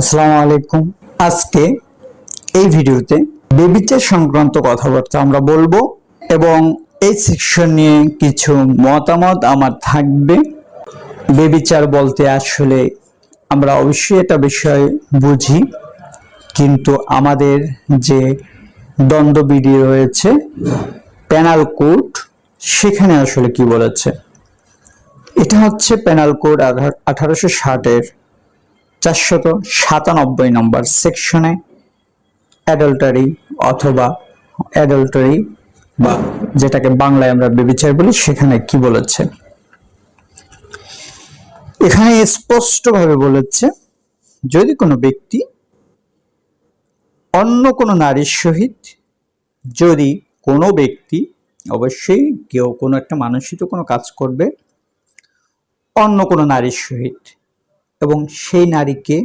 আসসালামু আলাইকুম। আজকে এই ভিডিওতে বেবিচার সংক্রান্ত কথাবার্তা আমরা বলবো এবং এই সেকশন নিয়ে কিছু মতামত আমার থাকবে। বেবিচার বলতে আসলে আমরা অবশ্যই এটা বিষয় বুঝি, কিন্তু আমাদের যে দ্বন্দ্ববিধি রয়েছে পেনাল কোড, সেখানে আসলে কি বলেছে। এটা হচ্ছে পেনাল কোড 1860-এর 497 নম্বর সেকশনে অ্যাডাল্টারি অথবা অ্যাডাল্টারি বা যেটাকে বাংলায় আমরা বেবিচার বলি, সেখানে কি বলেছে। এখানে স্পষ্টভাবে বলেছে, যদি কোনো ব্যক্তি অন্য কোনো নারীর সহিত, যদি কোনো ব্যক্তি, অবশ্যই কেউ কোনো একটা মানুষই তো কোনো কাজ করবে অন্য কোনো নারীর সহিত, এবং সেই নারীকে